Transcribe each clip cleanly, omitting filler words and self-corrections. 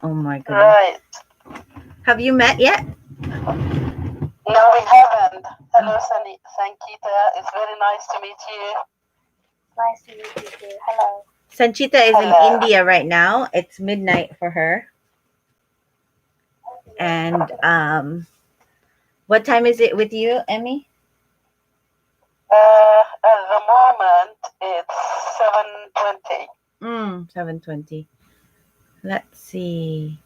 Oh my goodness. Right. Have you met yet? No, we haven't. Hello, Sanchita. It's very nice to meet you. Nice to meet you too. Hello. Sanchita is in Hello. India right now. It's midnight for her. And what time is it with you, Emmy? At the moment, it's 7:20. 7:20. Let's see.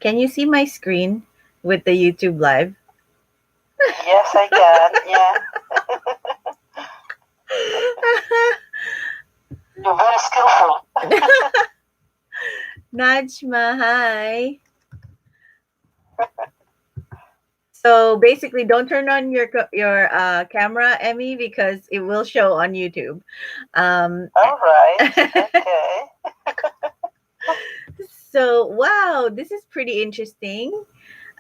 Can you see my screen with the YouTube live? Yes, I can. Yeah. You're very skillful. Najma, hi. So basically, don't turn on your camera, Emmy, because it will show on YouTube. All right. Okay. So wow, this is pretty interesting.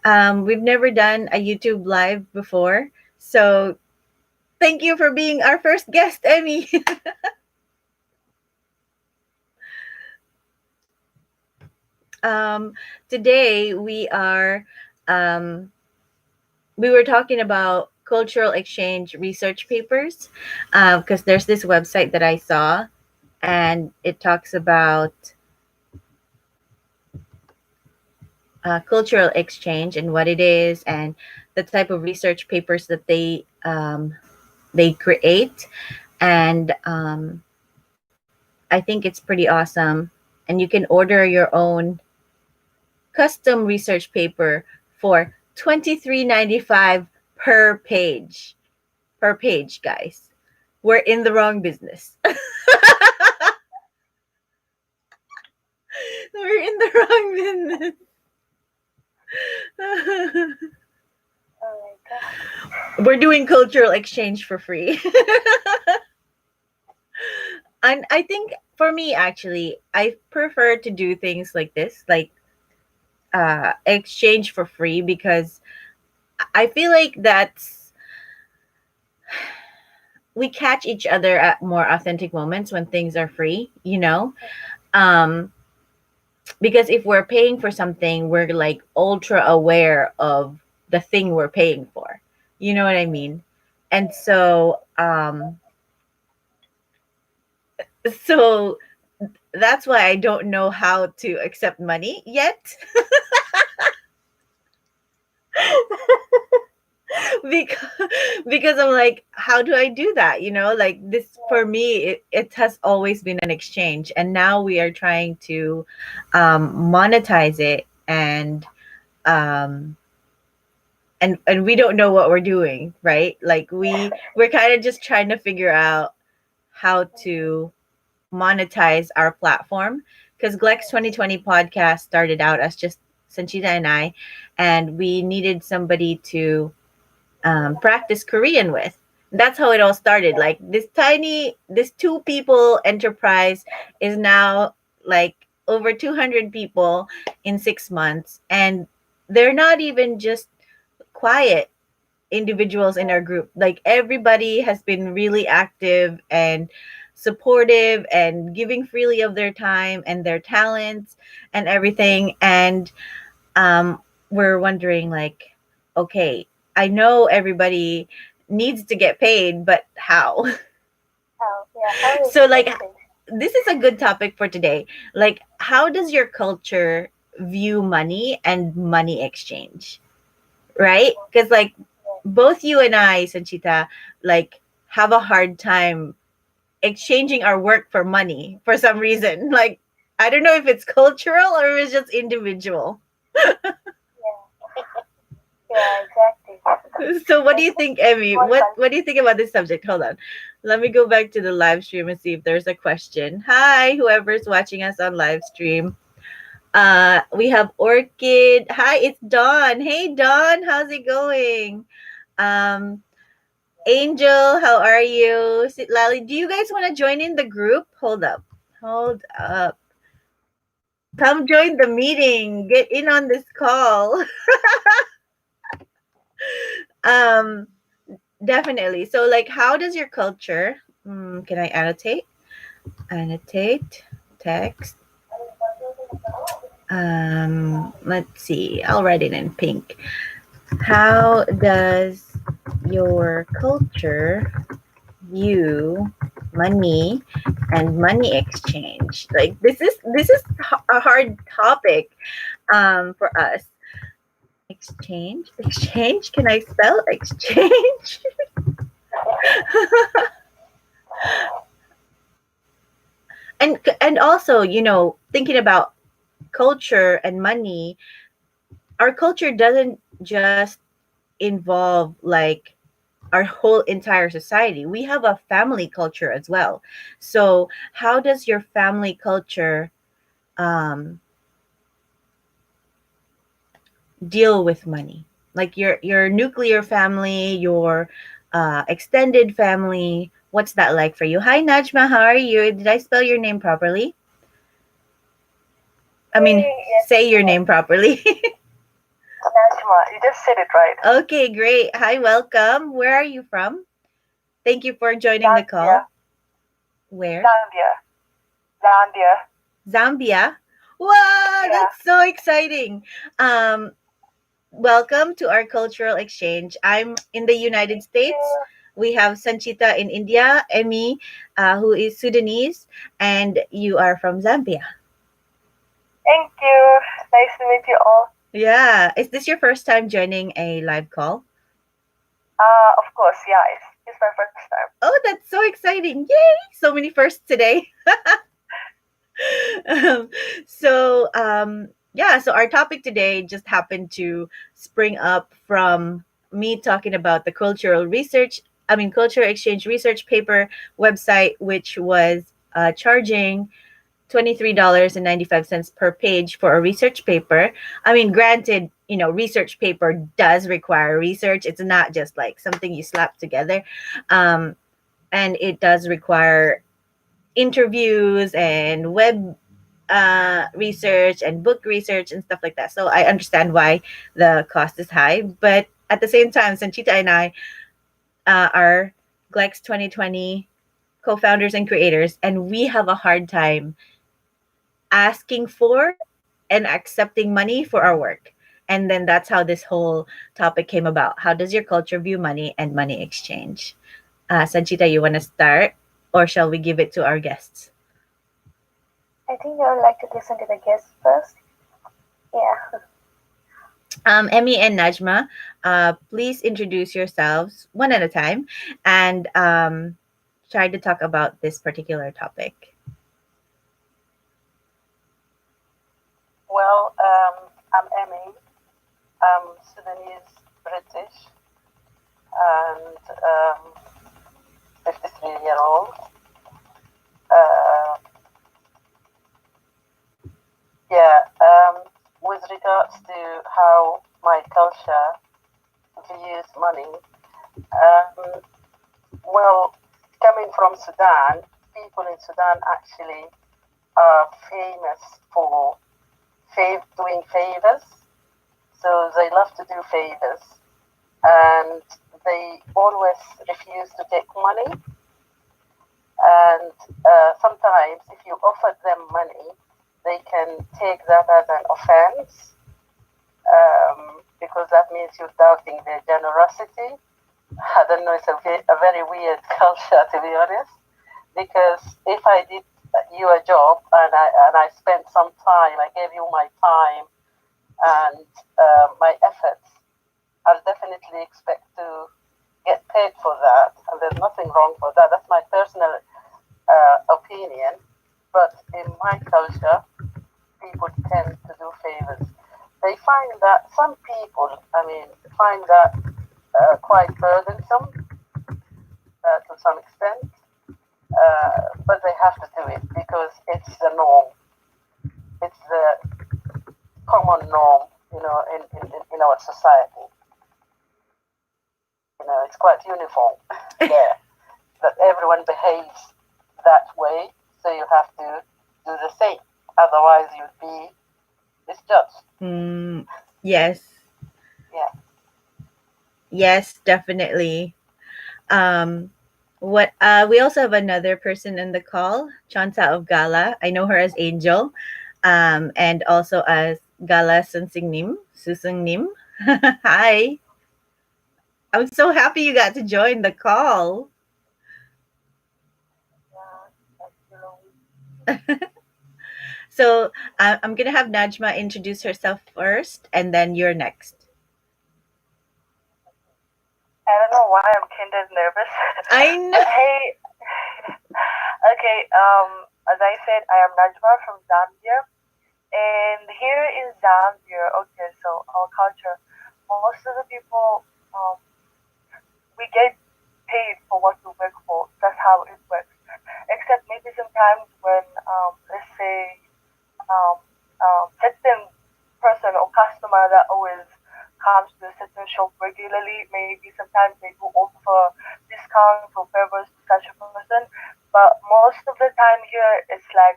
We've never done a YouTube live before, so thank you for being our first guest, Emmy. um, Today um, we were talking about cultural exchange research papers because there's this website that I saw, and it talks about cultural exchange and what it is, and the type of research papers that they create, and I think it's pretty awesome. And you can order your own custom research paper for $23.95 per page. Per page, guys. We're in the wrong business. We're in the wrong business. Oh my god. We're doing cultural exchange for free. And I think for me, actually, I prefer to do things like this, like exchange for free, because I feel like we catch each other at more authentic moments when things are free, you know? Um, because if we're paying for something, we're like ultra aware of the thing we're paying for. You know what I mean? And so that's why I don't know how to accept money yet. because because I'm like, how do I do that? Like this for me, it has always been an exchange, and now we are trying to monetize it, um, and we don't know what we're doing, right? Like we're kind of just trying to figure out how to monetize our platform, because GLEx2020 podcast started out as just Sanchita and I, and we needed somebody to practice Korean with. That's how it all started. Like this two people enterprise is now like over 200 people in 6 months. And they're not even just quiet individuals in our group. Like everybody has been really active and supportive and giving freely of their time and their talents and everything. And um, we're wondering, like, okay, I know everybody needs to get paid, but how? Oh yeah. How is So, like, it? this is a good topic for today. Like, how does your culture view money and money exchange? Right? Because, like, both you and I, Sanchita, like, have a hard time exchanging our work for money for some reason. Like, I don't know if it's cultural or if it's just individual. Yeah. Yeah. Exactly. So what do you think, Emmy? One What do you think about this subject? Hold on. Let me go back to the live stream and see if there's a question. Hi, whoever's watching us on live stream. We have Orchid. Hi, it's Dawn. Hey Dawn, how's it going? Um Angel, how are you? Lally, do you guys want to join in the group? Hold up. Hold up. Come join the meeting. Get in on this call. um Definitely. So, like, how does your culture? Can I annotate? Annotate text. Let's see. I'll write it in pink. How does your culture view money and money exchange? Like this is a hard topic for us. Exchange. Can I spell exchange? And also, thinking about culture and money, our culture doesn't just involve like our whole entire society. We have a family culture as well. So how does your family culture um, deal with money? Like your nuclear family, your extended family. What's that like for you? Hi Najma, how are you? Did I spell your name properly? I mean, Yes, say your name properly. Najma, you just said it right. Okay, great. Hi, welcome. Where are you from? Thank you for joining the Zambia, call. Where? Zambia, Zambia. Zambia. Wow, Yeah. that's so exciting. Um, Welcome to our cultural exchange. I'm in the United thank States. you. We have Sanchita in India, Emmy, who is Sudanese, and you are from Zambia. Thank you. Nice to meet you all. Yeah. Is this your first time joining a live call? Of course, yeah, it's my first time. Oh, that's so exciting. Yay! So many firsts today. um, yeah, so our topic today just happened to spring up from me talking about the cultural exchange research paper website, which was charging $23.95 per page for a research paper. I mean, granted, research paper does require research. It's not just like something you slap together. um, and it does require interviews and web research and book research and stuff like that. So I understand why the cost is high. But at the same time, Sanchita and I are GLEx 2020 co founders and creators, and we have a hard time asking for and accepting money for our work. And then that's how this whole topic came about. How does your culture view money and money exchange? Sanchita, you want to start, or shall we give it to our guests? I think I would like to listen to the guests first. Yeah. Emmy and Najma, please introduce yourselves one at a time and try to talk about this particular topic. Well, I'm Emmy. I'm Sudanese British and 53-year-old. Uh, yeah, with regards to how my culture views money, um, well, coming from Sudan, people in Sudan actually are famous for doing favors. So they love to do favors, and they always refuse to take money. And sometimes, if you offer them money, they can take that as an offense, because that means you're doubting their generosity. I don't know, it's a very weird culture, to be honest, because if I did you a job and I spent some time, I gave you my time and my efforts, I'll definitely expect to get paid for that, and there's nothing wrong for that. That's my personal opinion. But in my culture, people tend to do favors. They find that some people, find that quite burdensome to some extent, but they have to do it because it's the norm. It's the common norm, in our society. It's quite uniform there that everyone behaves that way, so you have to do the same. Otherwise, you'd be misjudged. Yes. Yeah. Yes, definitely. Um, what we also have another person in the call, Chanta of Gala. I know her as Angel. And also as Gala Sunsing Susung Nim. Hi. I'm so happy you got to join the call. So I'm gonna have Najma introduce herself first, and then you're next. I don't know why I'm kind of nervous. I know. But hey, okay, as I said, I am Najma from Zambia. And here in Zambia, okay, so our culture, most of the people, we get paid for what we work for. That's how it works. Except maybe sometimes when, let's say, certain person or customer that always comes to a certain shop regularly, maybe sometimes they do offer discounts or favors to such a person. But most of the time here, it's like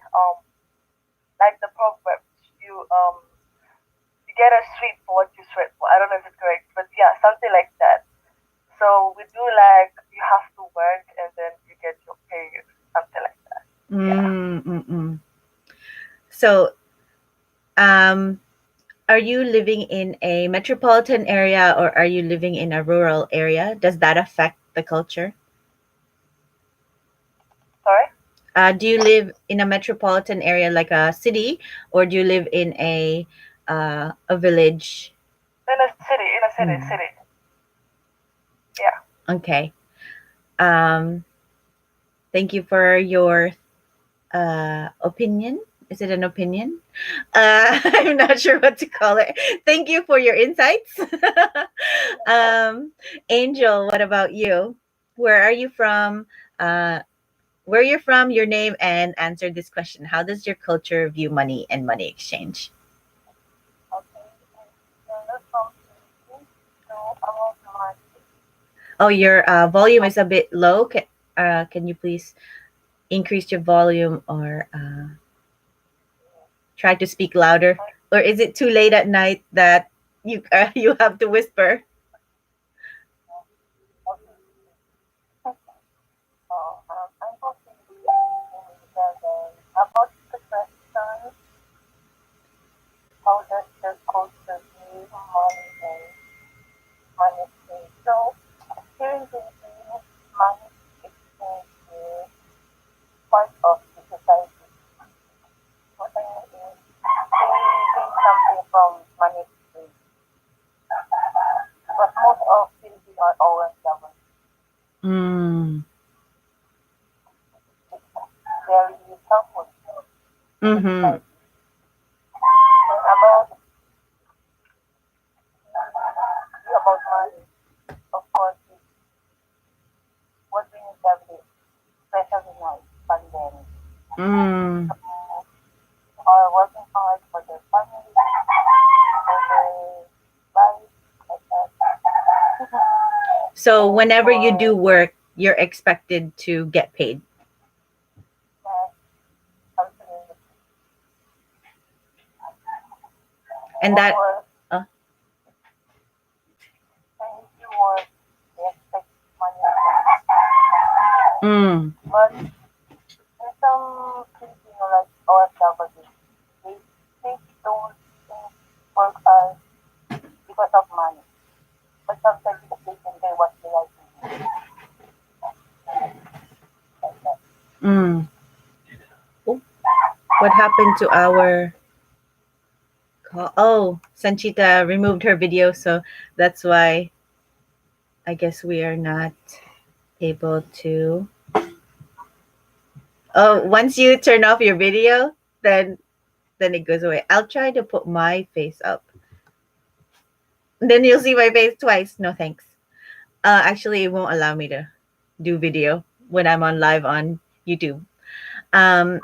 the proverb, you um you get a sweet for what you sweat for. I don't know if it's correct, but yeah, something like that. So we do like you have to work and then you get your pay, something like that. Yeah. Mm-mm-mm. So, um, are you living in a metropolitan area or are you living in a rural area? Does that affect the culture? Sorry? Do you live in a metropolitan area like a city, or do you live in a village? In a city, Mm. city. Yeah. Okay. Um, Thank you for your opinion. Is it an opinion? I'm not sure what to call it. Thank you for your insights. um, Angel, what about you? Where are you from? Uh, where you're from, your name, and answer this question. How does your culture view money and money exchange? Okay. And from Philippines, so about my Oh, your volume is a bit low. Can you please increase your volume or try to speak louder? Or is it too late at night that you have to whisper? I'm hoping about the question, how does the culture view money and money exchange? So here in the Philippines, money exchange is part of the society. What I mean is they gain something from money exchange. But most of Philippines are always government. Mm. It's very helpful to the Mm-hmm. society. And about money, of course, is what we need every day, especially now, pandemic. Mm. So are working hard for their family, for their life, like that. So And whenever you do for work, you're expected to get paid. that, absolutely. And For that work, uh, and if you work, they expect money returns. mm. But in some Filipino, like OFW, they don't think work as because of money, but sometimes because they enjoy what they like to do, like that. Mm. Oh, what happened to our call? Oh, Sanchita removed her video, so that's why I guess we are not able to. Oh, once you turn off your video, then it goes away. I'll try to put my face up. Then you'll see my face twice. No thanks. Actually, it won't allow me to do video when I'm on live on YouTube. Um,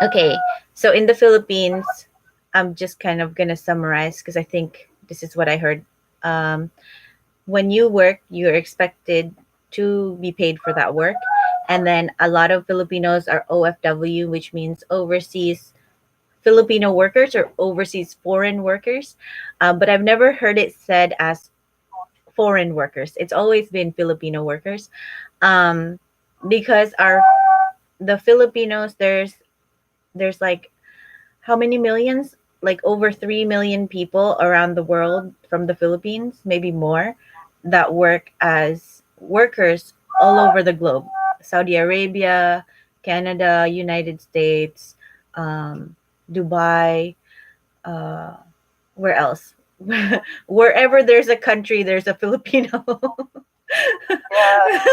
okay, so in the Philippines, I'm just kind of gonna summarize because I think this is what I heard. Um, when you work, you're expected to be paid for that work, and then a lot of Filipinos are OFW, which means overseas Filipino workers or overseas foreign workers. But I've never heard it said as foreign workers. It's always been Filipino workers, um, because our the Filipinos, there's like how many millions? Like over 3 million people around the world from the Philippines, maybe more, that work as workers all over the globe. Saudi Arabia, Canada, United States, um, Dubai, uh, where else? Wherever there's a country, there's a Filipino. Yes,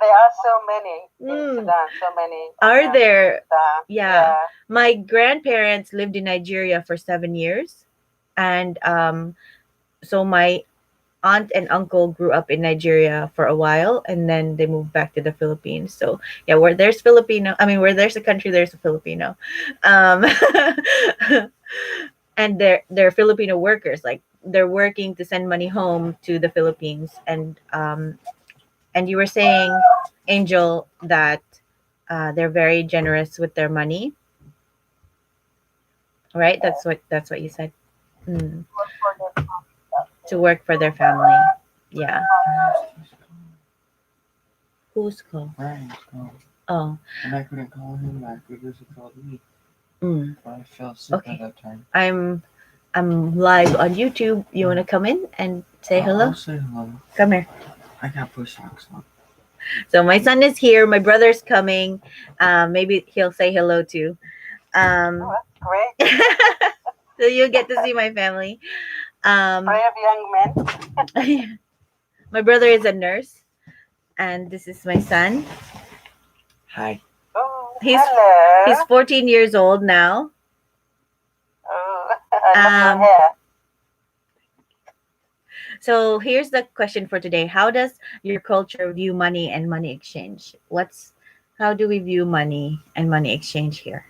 there are so many in Mm, Sudan, so many are Afghans in there? Sudan. Yeah. Yeah. My grandparents lived in Nigeria for 7 years. And so my aunt and uncle grew up in Nigeria for a while, and then they moved back to the Philippines. So yeah, where there's Filipino, I mean, where there's a country, there's a Filipino. Um, and they're Filipino workers. Like they're working to send money home to the Philippines. And you were saying, Angel, that they're very generous with their money, right? That's what you said. Mm, Work for their family, to actually. work for their family. Yeah. Who's call? Brian's called. Oh. And I couldn't call him back because he called me. Mm. But I felt sick Okay. at that time. I'm live on YouTube. You want to come in and say hello? I'll say hello. Come here. I got push socks on. So my son is here. My brother's coming. Maybe he'll say hello too. Oh, that's great. So you'll get to see my family. Brave young men. My brother is a nurse, and this is my son. Hi. Oh, He's hello. 14 years old now. Oh, I love Um, your hair. So here's the question for today. How does your culture view money and money exchange? How do we view money and money exchange here?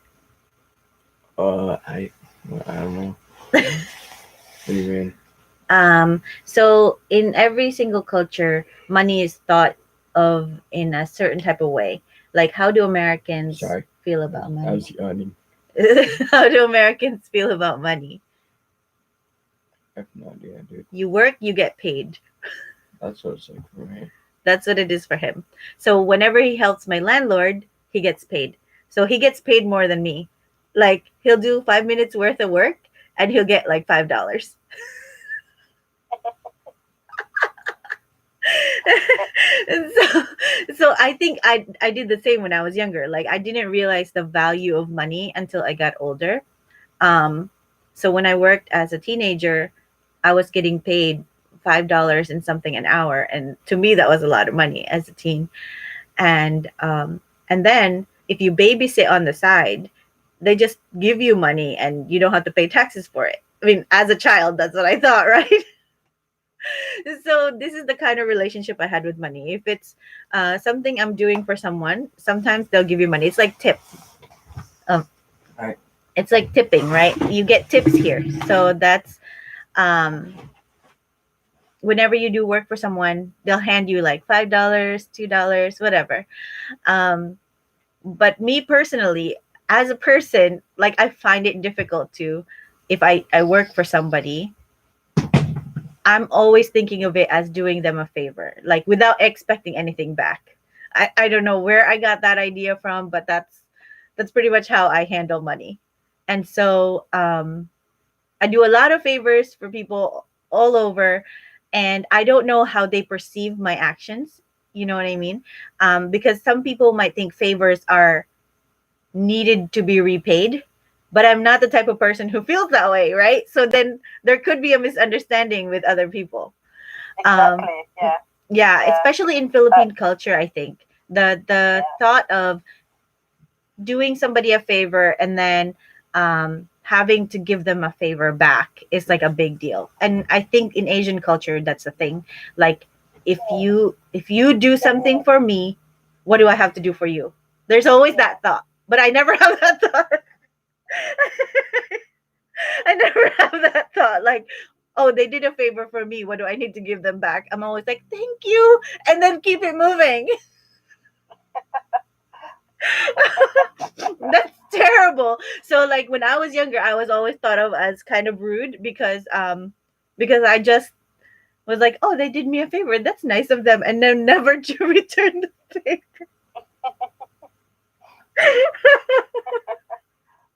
I don't know. What do you mean? So in every single culture, money is thought of in a certain type of way. Like how do Americans Sorry. feel about I money? was yawning. How do Americans feel about money? I have no idea, dude. You work, you get paid. That's what it's like for me. That's what it is for him. So whenever he helps my landlord, he gets paid. So he gets paid more than me. Like he'll do 5 minutes worth of work and he'll get like $5. And so I think I did the same when I was younger. Like I didn't realize the value of money until I got older. Um, so when I worked as a teenager, I was getting paid $5 and something an hour, and to me that was a lot of money as a teen. And then if you babysit on the side, they just give you money and you don't have to pay taxes for it. I mean, as a child, that's what I thought, right? So this is the kind of relationship I had with money. If it's something I'm doing for someone, sometimes they'll give you money. It's like tip. Um, Right. it's like tipping, right? You get tips here. So that's um, whenever you do work for someone, they'll hand you like $5, $2, whatever. Um, but me personally, as a person, like I find it difficult to, if I work for somebody, I'm always thinking of it as doing them a favor, like without expecting anything back. I don't know where I got that idea from, but that's pretty much how I handle money. And so I do a lot of favors for people all over, and I don't know how they perceive my actions. You know what I mean? Because some people might think favors are needed to be repaid, but I'm not the type of person who feels that way, right? So then there could be a misunderstanding with other people. Um, Exactly. Yeah. yeah, Yeah. especially in Philippine culture, I think the Yeah. thought of doing somebody a favor and then having to give them a favor back is like a big deal. And I think in Asian culture, that's the thing. Like if you do something for me, what do I have to do for you? There's always that thought, but I never have that thought. I never have that thought. Like, oh, they did a favor for me. What do I need to give them back? I'm always like, thank you, and then keep it moving. That's terrible. So like when I was younger, I was always thought of as kind of rude because I just was like, oh, they did me a favor. That's nice of them, and then never to return the favor.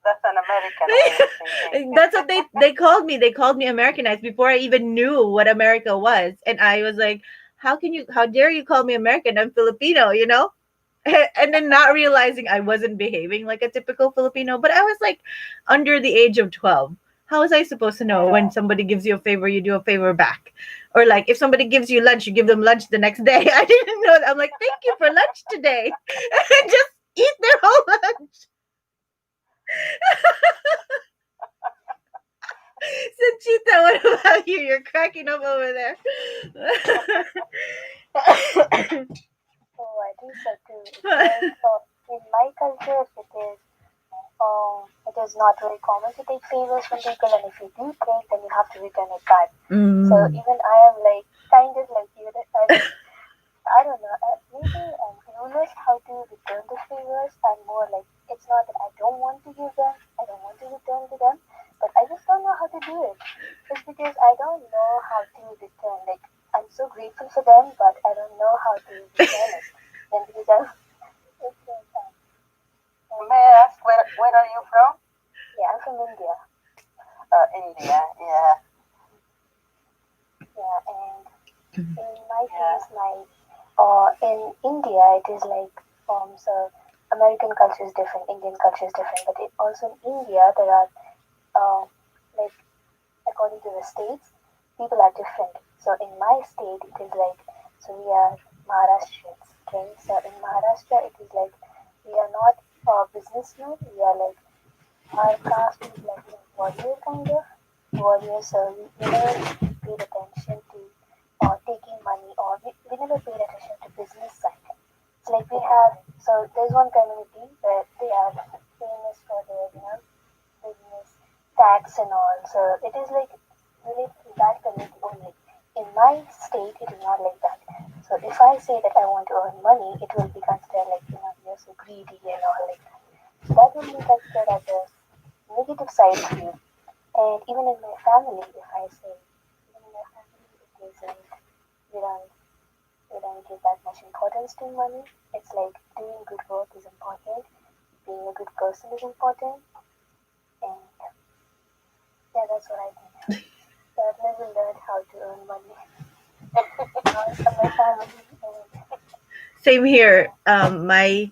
That's an American way of thinking. That's what they called me. They called me Americanized before I even knew what America was. And I was like, how dare you call me American? I'm Filipino, you know? And then not realizing I wasn't behaving like a typical Filipino, but I was like under the age of 12. How was I supposed to know when somebody gives you a favor, you do a favor back? Or like if somebody gives you lunch, you give them lunch the next day. I didn't know that. I'm like, thank you for lunch today. And just eat their whole lunch. Sanchita, what about you? You're cracking up over there. Oh, I think so too. It's like in my culture, it is not very common to take favors from people, and if you do take, then you have to return it back. So even I am like kind of like you. I don't know. Maybe I'm clueless how to return the favors. I'm more like it's not that I don't want to give them. I don't want to return to them, but I just don't know how to do it. It's because I don't know how to return. Like I'm so grateful for them, but I don't know how to return it. Then because it's so sad. May I ask where are you from? Yeah, I'm from India. India. Yeah. Yeah, and in my case, in India, it is like so American culture is different, Indian culture is different, but also in India there are like according to the states, people are different. So in my state, it is like so we are Maharashtrians. Okay, so in Maharashtra, it is like we are not businessmen. We are like our caste is like warrior kind of warrior. So we never paid attention to taking money, or we never paid attention to business side. It's like we have so there's one community where they are famous for their business tax and all. So it is like related to that community only. In my state, it is not like that. So if I say that I want to earn money, it will be considered like you're so greedy and all like that. So that will be considered as a negative side of you. And even in my family, if I say, even in my family, it isn't, we don't, we don't give that much importance to money. It's like doing good work is important, being a good person is important, and yeah, that's what I think. So I've never learned how to earn money from my family. And Same here. I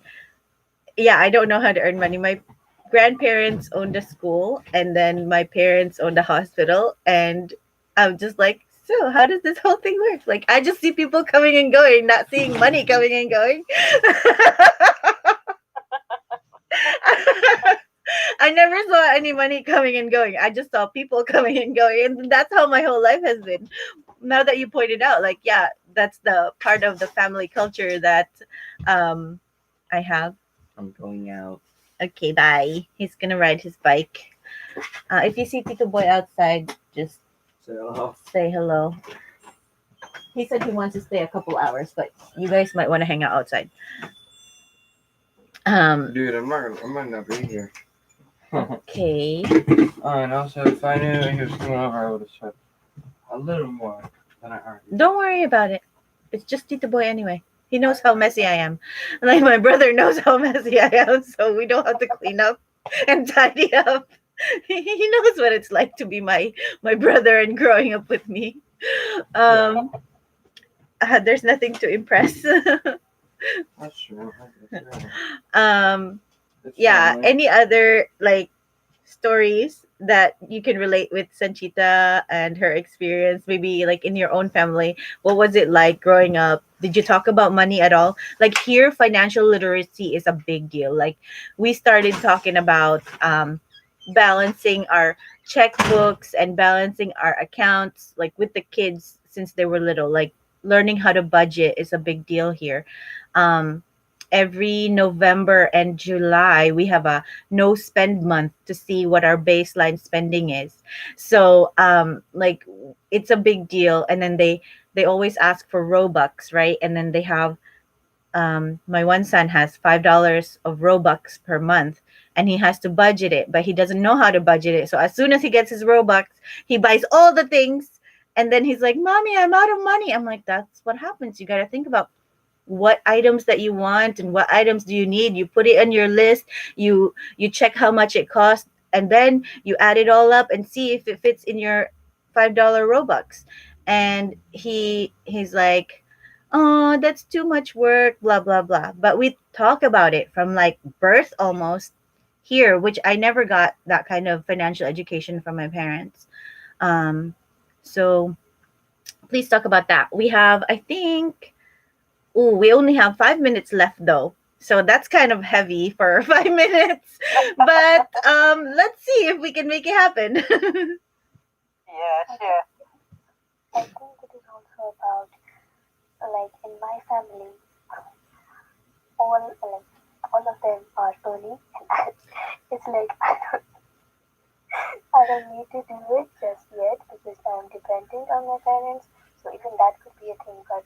don't know how to earn money. My grandparents owned a school, and then my parents owned a hospital, and I'm just like, so how does this whole thing work? Like, I just see people coming and going, not seeing money coming and going. I never saw any money coming and going. I just saw people coming and going, and that's how my whole life has been. Now that you pointed out, like, yeah, that's the part of the family culture that I have. I'm going out. Okay, bye. He's gonna ride his bike. If you see Tito Boy outside, just Say hello. say hello. He said he wants to stay a couple hours, but you guys might want to hang out outside. Dude, I might not be here. Okay. And also, if I knew he was coming over, I would have said a little more than I already. Don't worry about it. It's just Tito Boy anyway. He knows how messy I am. Like my brother knows how messy I am, so we don't have to clean up and tidy up. He knows what it's like to be my brother and growing up with me. There's nothing to impress. That's true. That's Yeah. family. Any other like stories that you can relate with Sanchita and her experience, maybe like in your own family? What was it like growing up? Did you talk about money at all? Like here, financial literacy is a big deal. Like we started talking about balancing our checkbooks and balancing our accounts, like with the kids since they were little. Like learning how to budget is a big deal here. Um, every November and July, we have a no spend month to see what our baseline spending is. So like it's a big deal. And then they always ask for Robux, right? And then they have my one son has $5 of Robux per month, and he has to budget it, but he doesn't know how to budget it. So as soon as he gets his Robux, he buys all the things, and then he's like, "Mommy, I'm out of money." I'm like, "That's what happens. You got to think about what items that you want and what items do you need. You put it on your list, you check how much it costs, and then you add it all up and see if it fits in your $5 Robux. And he's like, oh, that's too much work, blah blah blah. But we talk about it from like birth almost here, which I never got that kind of financial education from my parents. So please talk about that. We have, I think, oh, we only have 5 minutes left though. So that's kind of heavy for 5 minutes. But let's see if we can make it happen. Yeah, sure. I think it is also about, like, in my family, all of them are earning, and it's like I don't need to do it just yet because I'm dependent on my parents. So even that could be a thing. But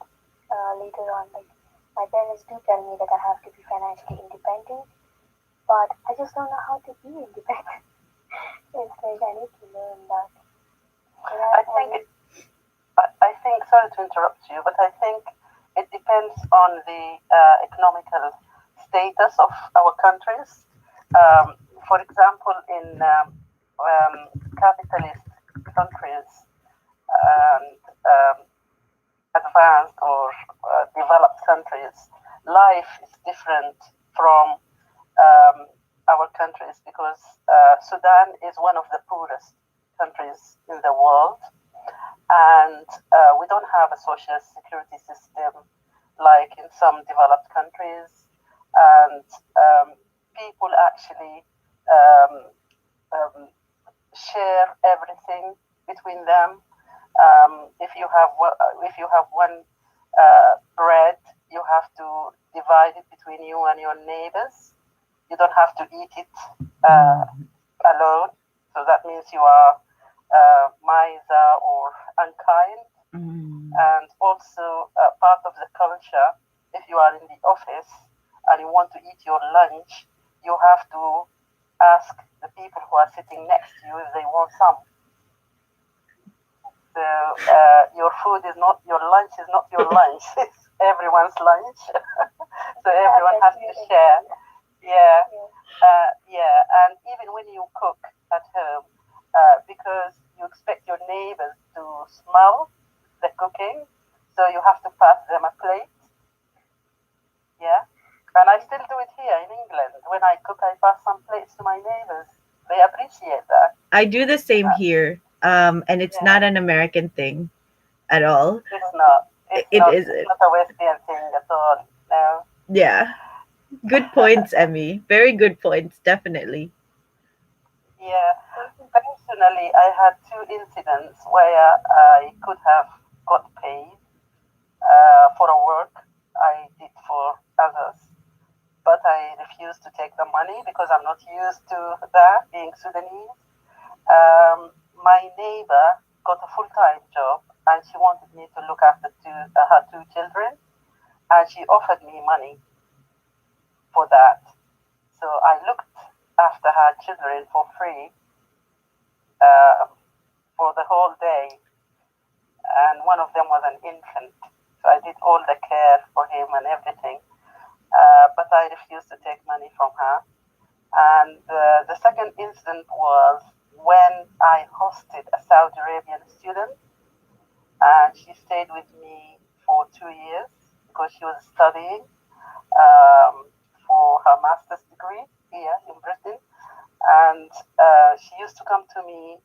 later on, like, my parents do tell me that I have to be financially independent, but I just don't know how to be independent. It's like I need to learn that. And I I've think always, I think, sorry to interrupt you, but I think it depends on the economical status of our countries. Um, for example, in um, capitalist countries and advanced or developed countries, life is different from our countries because Sudan is one of the poorest countries in the world, and we don't have a social security system like in some developed countries, and people actually um, um, share everything between them. If you have one bread, you have to divide it between you and your neighbors. You don't have to eat it alone. So that means you are miser or unkind. Mm. And also part of the culture, if you are in the office and you want to eat your lunch, you have to ask the people who are sitting next to you if they want some. So your food is not your lunch is not your lunch. It's everyone's lunch. So yeah, everyone that's has to really share. true. Yeah, Yeah. yeah. And even when you cook at home, because you expect your neighbors to smell the cooking, so you have to pass them a plate. Yeah. And I still do it here in England. When I cook, I pass some plates to my neighbors. They appreciate that. I do the same Uh, here. And it's yeah. not an American thing at all. It's not. It's It not. is, It's not a Western thing at all. No. yeah. Good points, Emmy. Very good points, definitely. Yeah. Personally, I had two incidents where I could have got paid for a work I did for others, but I refused to take the money because I'm not used to that being Sudanese. My neighbor got a full-time job and she wanted me to look after her two children, and she offered me money for that. So I looked after her children for free uh, for the whole day, and one of them was an infant. So I did all the care for him and everything, but I refused to take money from her. And the second incident was when I hosted a Saudi Arabian student, and she stayed with me for 2 years because she was studying um, for her master's degree here in Britain. And she used to come to me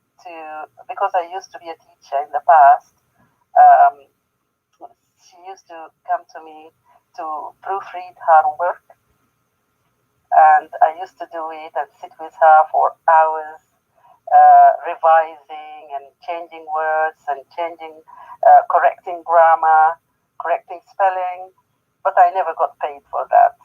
because I used to be a teacher in the past. Um, she used to come to me to proofread her work, and I used to do it and sit with her for hours, revising and changing words and correcting grammar, correcting spelling, but I never got paid for that.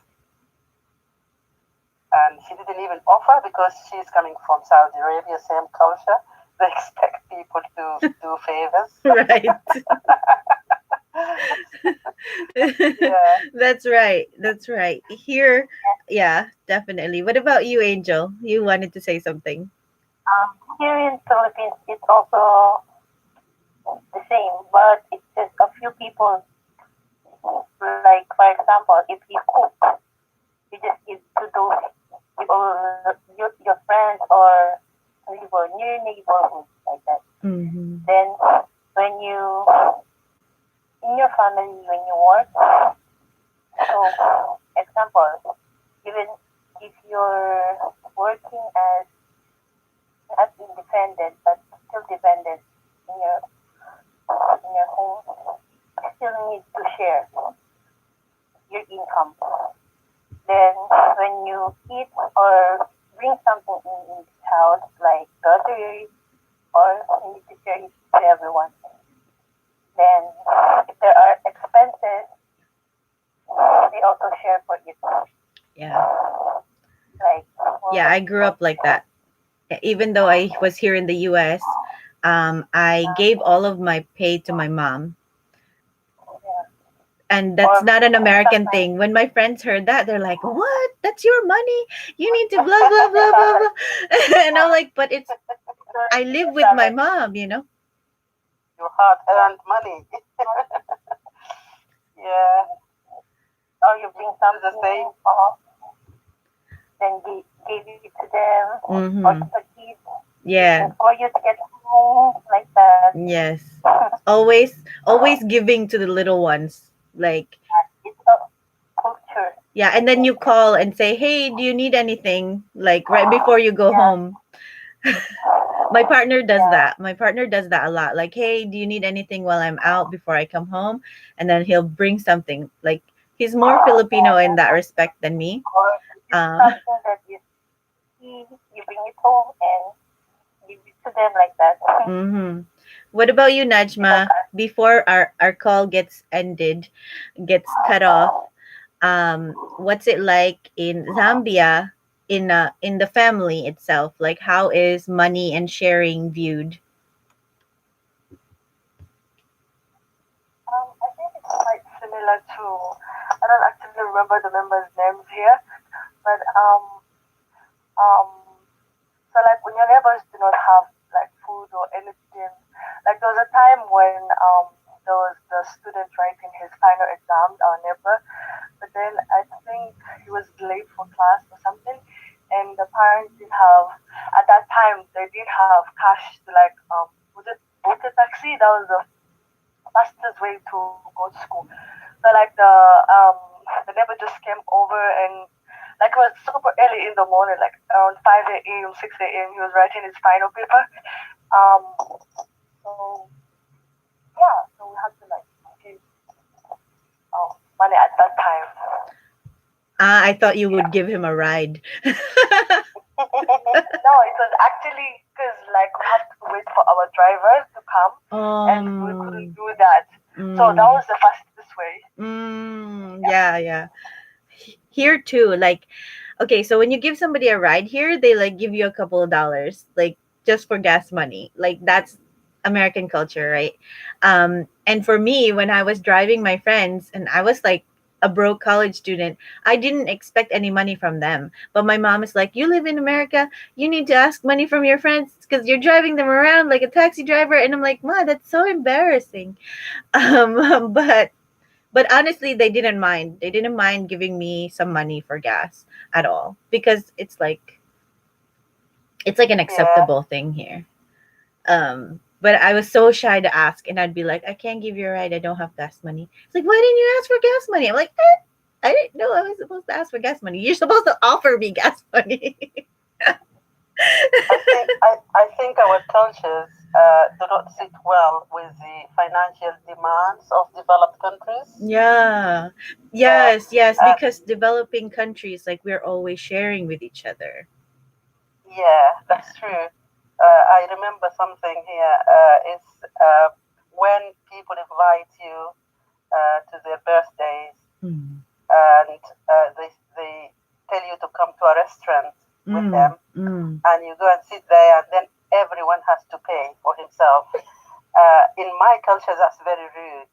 And she didn't even offer because she's coming from Saudi Arabia, same culture. They expect people to do favors. Right. Yeah. That's right. That's right. Here, yeah, definitely. What about you, Angel? You wanted to say something. Here in Philippines, it's also the same, but it's just a few people Like for example, if you cook, you just give to those your friends or neighbor, near neighborhood like that. Mm-hmm. Then when you in your family when you work, so example, even if you're working as not independent but still dependent in your home, you still need to share your income. Then when you eat or bring something in this house like groceries or you need to share it to everyone. Then if there are expenses, they also share for it. Yeah. Like Yeah, I grew up like that. Even though I was here in the US, I gave all of my pay to my mom. yeah. And that's Or not an American sometimes thing. When my friends heard that, they're like, "What? That's your money. You need to blah blah blah blah blah." And I'm like, "But it's I live with my salary, mom, you know." your hard earned money. Yeah. Or you bring something the same, then give it to them or to Mm-hmm. the kids Yeah. for you to get home like that. Yes. Always giving to the little ones. Like, It's a culture, yeah, I and then think. you call and say, "Hey, do you need anything?" Like right before you go Yeah, home. My partner does yeah, that. My partner does that a lot. Like, "Hey, do you need anything while I'm out before I come home?" And then he'll bring something. Like he's more Filipino yeah. in that respect than me. Or if it's Uh something that you see, you bring it home and give it to them like that. mhm. What about you, Because Najma? Before our call gets ended, gets cut off, what's it like in Zambia, in the family itself? Like how is money and sharing viewed? I think it's quite similar to, I don't actually remember the members' names here, but um, so like when your neighbors do not have like food or anything, like there was a time when there was the student writing his final exam, our neighbor, but then I think he was late for class or something, and the parents did have at that time they did have cash to like was it boat a taxi? That was the fastest way to go to school. So like the neighbor just came over and like it was super early in the morning, like around 5 a.m., 6 a.m. He was writing his final paper. Um, so yeah, so we had to like give money at that time. Ah, I thought you would give him a ride. no, it was actually because like we have to wait for our drivers to come, and we couldn't um, do that. So that mm, was the fastest way. yeah, yeah. Here too, like, okay, so when you give somebody a ride here, they like give you a couple of dollars, like just for gas money. Like that's American culture, right? And for me, when I was driving my friends and I was like a broke college student, I didn't expect any money from them. But my mom is like, "You live in America, you need to ask money from your friends because you're driving them around like a taxi driver." And I'm like, "Ma, that's so embarrassing." But honestly, they didn't mind. They didn't mind giving me some money for gas at all because it's like an Yeah, acceptable thing here. But I was so shy to ask, and I'd be like, "I can't give you a ride. I don't have gas money." It's like, "Why didn't you ask for gas money?" I'm like, I didn't know I was supposed to ask for gas money. You're supposed to offer me gas money." I think our cultures do not sit well with the financial demands of developed countries. Yeah. Yeah, Yes, because developing countries, like, we're always sharing with each other. yeah, that's true. I remember something here. Is when people invite you to their birthdays Mm. and they tell you to come to a restaurant with Mm. them, Mm. and you go and sit there, and then everyone has to pay for himself. In my culture, that's very rude.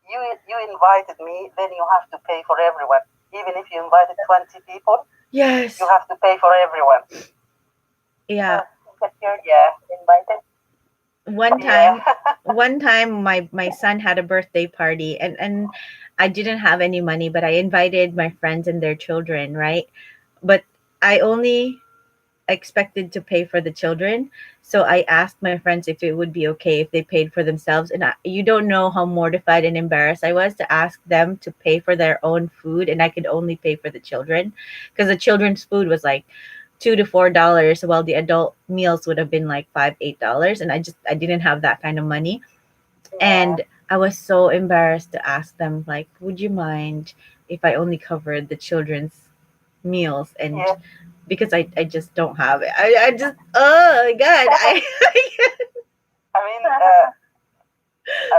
You invited me, then you have to pay for everyone. Even if you invited 20 people, you Yes. have to pay for everyone. Yeah. Because you're yeah invited. one Yeah. time one time my son had a birthday party, and I didn't have any money, but I invited my friends and their children, right? But I only expected to pay for the children. So I asked my friends if it would be okay if they paid for themselves. And you don't know how mortified and embarrassed I was to ask them to pay for their own food, and I could only pay for the children because the children's food was like $2 to $4, while the adult meals would have been like $5 8, and I didn't have that kind of money. Yeah. And I was so embarrassed to ask them, like, would you mind if I only covered the children's meals? And Yeah. because I just don't have it. I just, oh God, I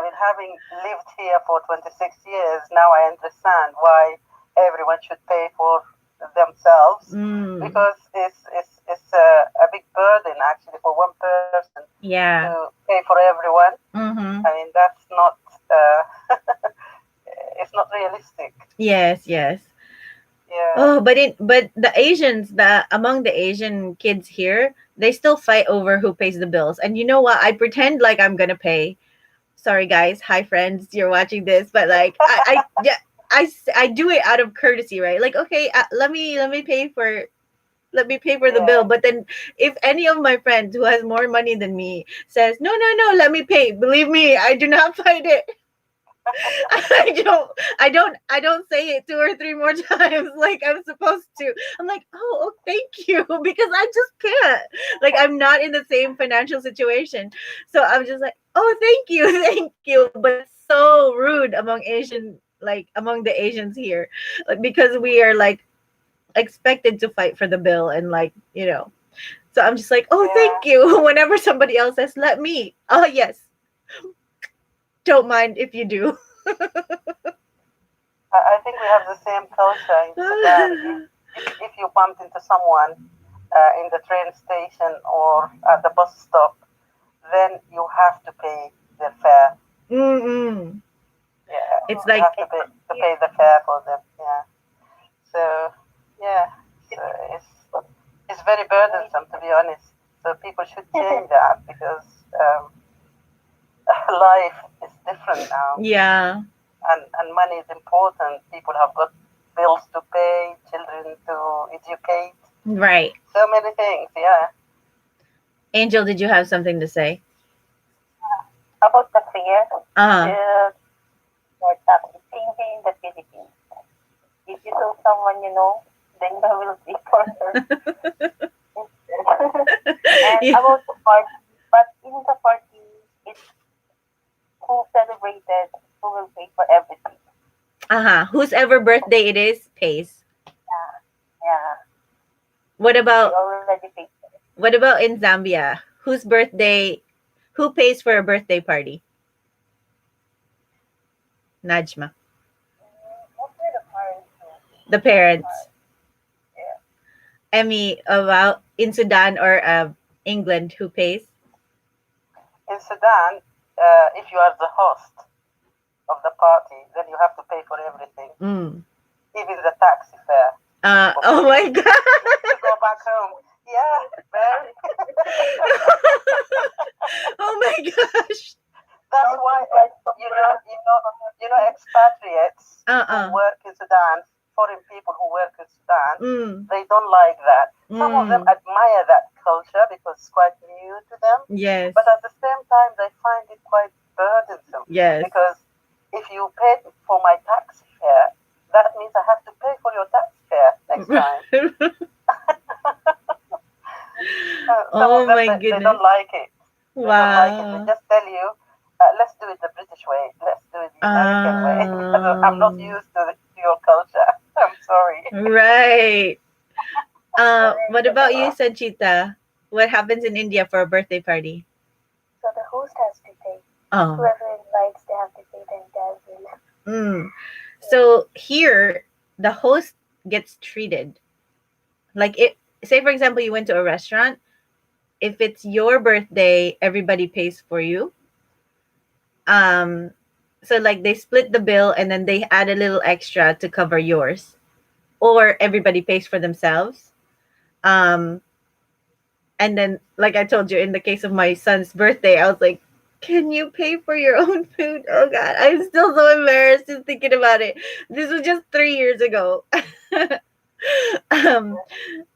mean, having lived here for 26 years, now I understand why everyone should pay for themselves, mm, because it's a big burden actually for one person yeah. to pay for everyone. I Mm-hmm. mean, that's not, uh, it's not realistic. Yes, yes. Yeah. Oh, but the Asians, the among the Asian kids here, they still fight over who pays the bills. And you know what? I pretend like I'm gonna pay. Sorry guys, hi friends, you're watching this, but like I yeah, I do it out of courtesy, right? Like, okay, let me pay for the bill. Yeah. But then if any of my friends who has more money than me says, no, no, no, let me pay, believe me, I do not fight it. I don't say it two or three more times like I'm supposed to. I'm like, oh, thank you, because I just can't. Like, I'm not in the same financial situation. So I'm just like, oh, thank you, thank you. But it's so rude among Asian, like among the Asians here, like, because we are like expected to fight for the bill and like, so I'm just like, oh, Yeah. thank you. Whenever somebody else says, let me, oh, yes, don't mind if you do. I think we have the same culture in Sudan. If you bumped into someone in the train station or at the bus stop, then you have to pay the fare. Mm-mm. Yeah, It's you like, have to pay the fare for them. Yeah. So yeah, so it's very burdensome, to be honest. So people should change that, because life is different now, yeah, and money is important. People have got bills to pay, children to educate, right. so many things. Yeah. Angel, did you have something to say? About the fear, Uh-huh. the more topic changing in the Philippines. If you tell someone you know, then you will be further. And Yeah. about the party, but in the party, it's who celebrated, who will pay for everything. Uh-huh. Whose ever birthday it is pays. Yeah, yeah, What they about already paid for it. what about in Zambia? Whose birthday who pays for a birthday party? Najma. Mostly the parents do. The parents. Emmy, about in Sudan or England, who pays? In Sudan, if you are the host of the party, then you have to pay for everything, Mm. even the taxi fare for Oh people my god. to go back home. Yeah, very. Oh my gosh. That's Don't why, think like expatriates who Uh-uh. work in Sudan, foreign people who work in Sudan, Mm. they don't like that. Some of them Mm. admire that culture because it's quite new to them, Yes. but at the same time, they find it quite burdensome, Yes. because if you pay for my taxi fare, that means I have to pay for your taxi fare next time. Some of Oh them, my they goodness. don't like it. They don't like it. They Wow. just tell you, let's do it the British way. Let's do it the American way. I'm not Um, used to your culture. I'm sorry. right. What correct. about you, Sanchita? What happens in India for a birthday party? So the host has to pay. Oh. Whoever invites, they have to pay the entire bill. Mm. So here, the host gets treated like it. Say for example, you went to a restaurant. If it's your birthday, everybody pays for you. Um, so like they split the bill and then they add a little extra to cover yours, or everybody pays for themselves. Um, And then, like I told you, in the case of my son's birthday, I was like, can you pay for your own food? Oh God, I'm still so embarrassed just thinking about it. This was just 3 years ago. um,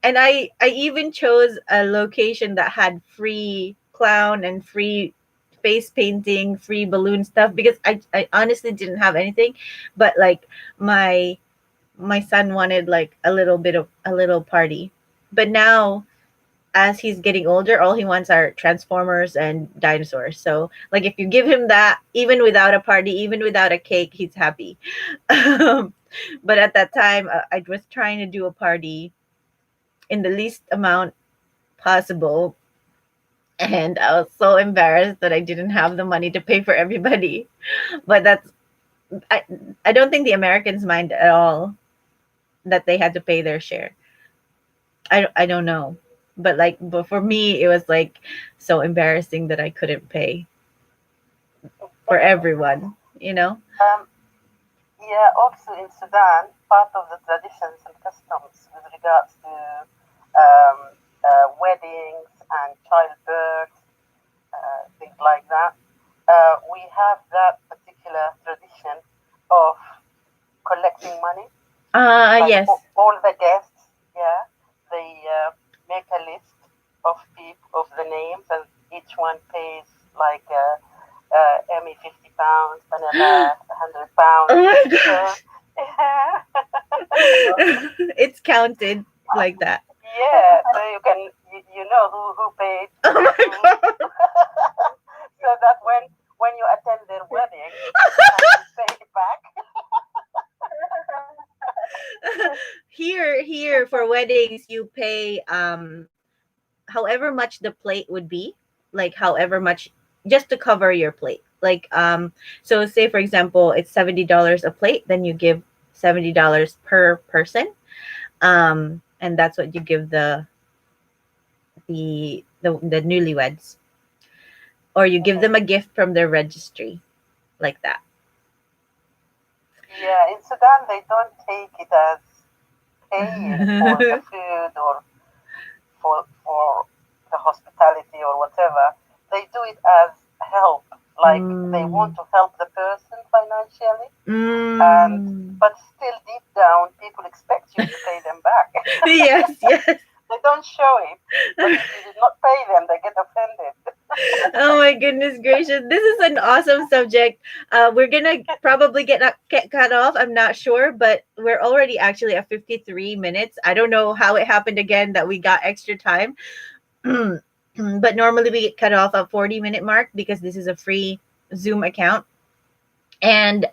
and I even chose a location that had free clown and free face painting, free balloon stuff, because I honestly didn't have anything, but like my my son wanted like a little party. But now, as he's getting older, all he wants are Transformers and dinosaurs. So, like, if you give him that, even without a party, even without a cake, he's happy. um, but at that time, I was trying to do a party in the least amount possible, and I was so embarrassed that I didn't have the money to pay for everybody. But I, I don't think the Americans mind at all that they had to pay their share. I don't know. But for me it was like so embarrassing that I couldn't pay for everyone, you know? Um, yeah, also in Sudan, part of the traditions and customs with regards to weddings and childbirth, things like that, we have that particular tradition of collecting money. Like Yes. all the guests, yeah, they make a list of people of the names, and each one pays like Emmy £50, Vanilla £100. Oh my So gosh. yeah, It's counted like that. yeah. So you know who paid Oh my who, god. so that when you attend their wedding and you pay it back. Here for weddings you pay however much the plate would be, like however much, just to cover your plate. Like so say for example it's $70 a plate, then you give $70 per person. And that's what you give the newlyweds, or you give them a gift from their registry, like that. Yeah, in Sudan they don't take it as paying for the food or for the hospitality or whatever. They do it as help, like they want Mm. to help the person financially, and Mm. but still deep down people expect you to pay them back. Yes, yes. They don't show it, but if you did not pay them, they get offended. Oh my goodness gracious. This is an awesome subject. We're gonna probably get cut off. I'm not sure, but we're already actually at 53 minutes. I don't know how it happened again that we got extra time. But normally we get cut off at 40-minute mark because this is a free Zoom account. And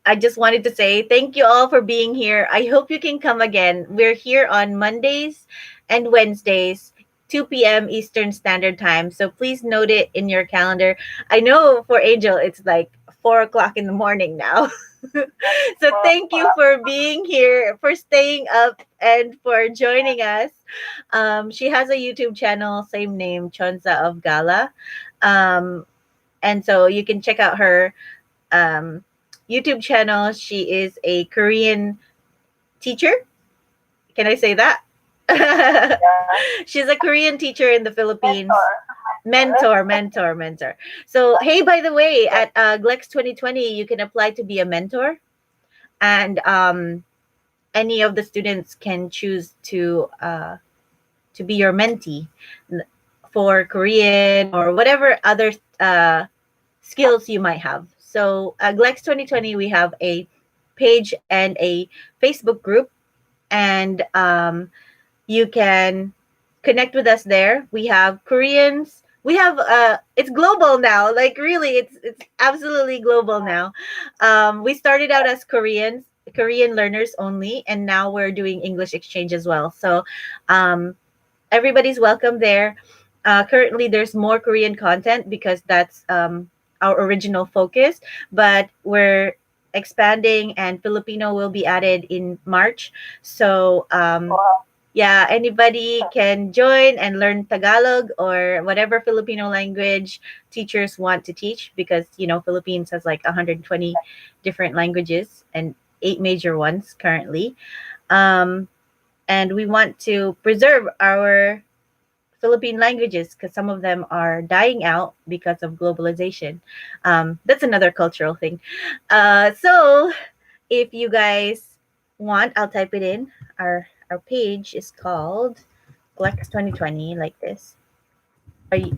I just wanted to say thank you all for being here. I hope you can come again. We're here on Mondays and Wednesdays, 2 p.m. Eastern Standard Time. So please note it in your calendar. I know for Angel, it's like 4 o'clock in the morning now. So thank you for being here, for staying up, and for joining us. She has a YouTube channel, same name, Chonza of Gala. Um, and so you can check out her um, YouTube channel. She is a Korean teacher. Can I say that? Yeah. She's a Korean teacher in the Philippines. Mentor. Mentor. So, hey, by the way, at GLEx 2020, you can apply to be a mentor. And any of the students can choose to be your mentee for Korean or whatever other skills you might have. So, GLEx 2020, we have a page and a Facebook group, and you can connect with us there. We have Koreans. We have it's global now. Like really, it's absolutely global now. We started out as Korean learners only, and now we're doing English exchange as well. So um, everybody's welcome there. Currently, there's more Korean content because that's our original focus, but we're expanding, and Filipino will be added in March. So, Wow. yeah, anybody can join and learn Tagalog or whatever Filipino language teachers want to teach, because, Philippines has like 120 different languages and 8 major ones currently. Um, and we want to preserve our Philippine languages because some of them are dying out because of globalization. That's another cultural thing. So if you guys want, I'll type it in. Our page is called GLEx2020, like this. You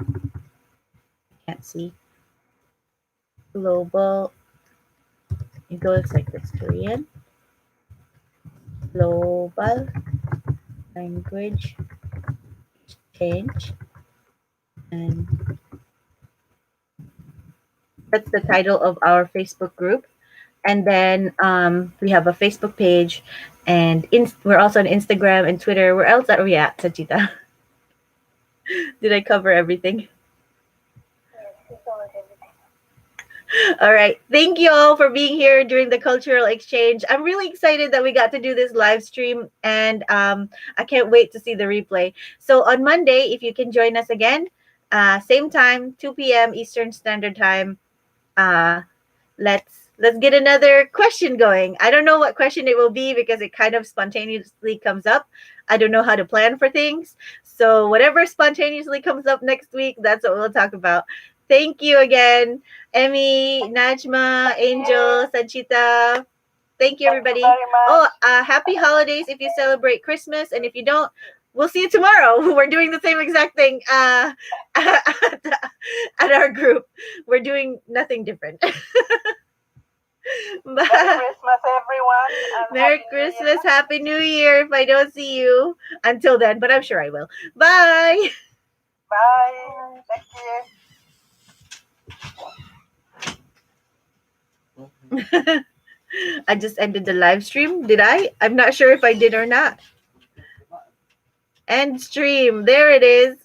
can't see global. It goes like this: Korean global language change, and that's the title of our Facebook group. And then we have a Facebook page, and we're also on Instagram and Twitter. Where else are we at, Sanchita? Did I cover everything? Yes, you covered everything. All right. Thank you all for being here during the cultural exchange. I'm really excited that we got to do this live stream, and I can't wait to see the replay. So on Monday, if you can join us again, same time, 2 p.m. Eastern Standard Time. Uh, let's get another question going. I don't know what question it will be because it kind of spontaneously comes up. I don't know how to plan for things. So whatever spontaneously comes up next week, that's what we'll talk about. Thank you again, Emmy, Najma, Thank Angel, you. Sanchita. Thank you, Thank you everybody. very much. Oh, happy holidays if you celebrate Christmas, and if you don't, we'll see you tomorrow. We're doing the same exact thing at, at our group. We're doing nothing different. Merry Bye. Christmas, everyone, and Merry Happy New Year. Christmas, Happy New Year if I don't see you until then, but I'm sure I will. Bye. Bye. Thank you. I just ended the live stream. Did I? I'm not sure if I did or not. End stream. There it is.